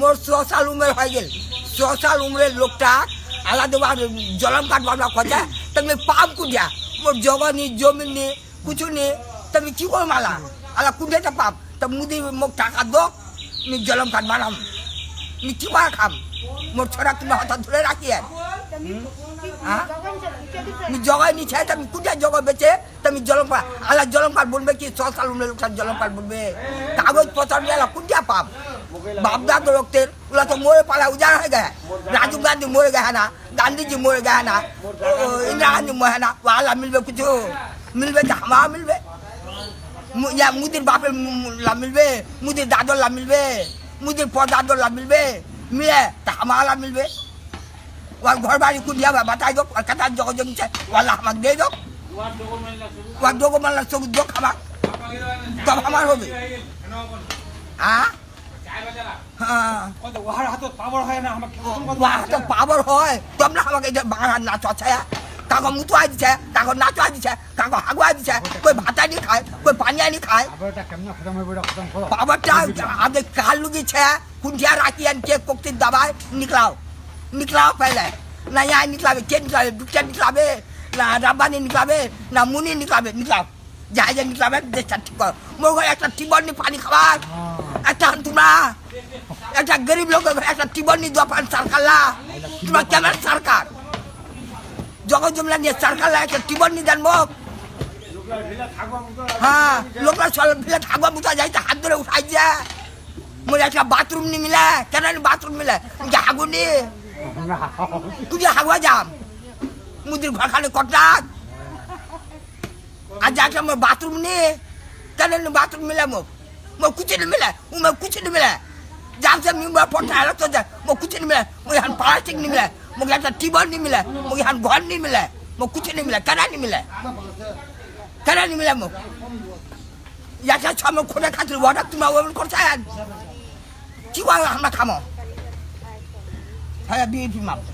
মোর 100 সাল উমের হয়ে গেল 100 সাল উমরের লোকটা আলাদা জলম কাঠ বাবলা কথা তুমি পাপ কুদিয়া মোর জগনি জমি নি কিছু নি তুমি কি করে মালা আলা কুদিয়াটা পাপ তা মুদি মোক টাকা দো নি জলম কাঠ বানাম নি কি করে খাম মোর ছোড়া তুমি হঠাৎ ধরে রাখি হ্যাঁ জগাই নিচ্ছে তুমি কুদিয়া জগা বেচে তুমি জলম কাঠ আলা জলম কাঠ বলবে কি 100 সাল উমরের লোকটা জলম কাঠ বলবে কাগজ পত্র নিয়ে কুদিয়া পাপ বাপদাদ লোকদের ওরা তো মরে পালা উজাড় হয়ে গেছে রাজীব গান্ধী মরে গেছে না গান্ধীজি মরে গেছে না इंदिरा गांधी मरे ना वाला मिलबे कुछ मिलबे तो हमारा मिलबे या मुदिर बापे ला मिलबे मुदिर दादो ला मिलबे मुदिर परदादो ला मिलबे मिले तो हमारा मिलबे वहाँ घर बारी कुदिया बताई दो कथा जगह जमी से वाला हमारे दे दो वहाँ दो को मतलब सब दो हमारा तब हमारा हो गई हाँ ওহার হাতত পাওয়ার হয় না আমাকে वहाँ तो पावर है तब ना हमारे इधर बाहर नाच अच्छा है काको मुतुआ दिছে काको नाचुआ दिছে काको हागुआ दिছে कोई भाता नहीं खाए कोई पानिया नहीं खाए পাওয়ারটা কেমনে খতম হইব এটা খতম করো पावरটা आगे कालू की छे कुंडिया राखी अन के कोक्ति दबाए निकलाओ पहले ना यहाँ निकलावे के निकलावे दुखिया निकलावे ना रब्बानी निकलावे ना मुनी निकलाओ जाए जाए निकलावे देशটা ঠিক করো মোর ঘরে একটা টিবনি পানি খাবার একটা তোমরা একটা গরিব লোক একটা টিবনি দোকান সরকার লা তোমরা কেমন সরকার জগৎ জমলা নিয়ে সরকার লা একটা টিবনি দেন মোক হ্যাঁ লোকরা সব ভিলে থাকবা বুঝা যাইতে হাত ধরে উঠাই যায় মোর একটা বাথরুম নি মিলে কেন বাথরুম মিলে হাগুনি তুই হাগুয়া যাম মুদির ঘর খালি কটাক आज जाके मैं बाथरूम नहीं कहने बाथरूम मिला मैं कुछ नहीं मिला मैं कुछ नहीं मिला जहाँ से मैं पढ़ता है तो मैं कुछ नहीं मिला मुझे यहाँ प्लास्टिक नहीं मिला मुझे यहाँ टीबल नहीं मिला मुझे यहाँ घर नहीं मिला मैं कुछ नहीं मिला कहना नहीं मिला मैं यहाँ छः मैं खोने खातिर वाटर तुम वो करता है क्यों हम ना खामो है अभी भी माप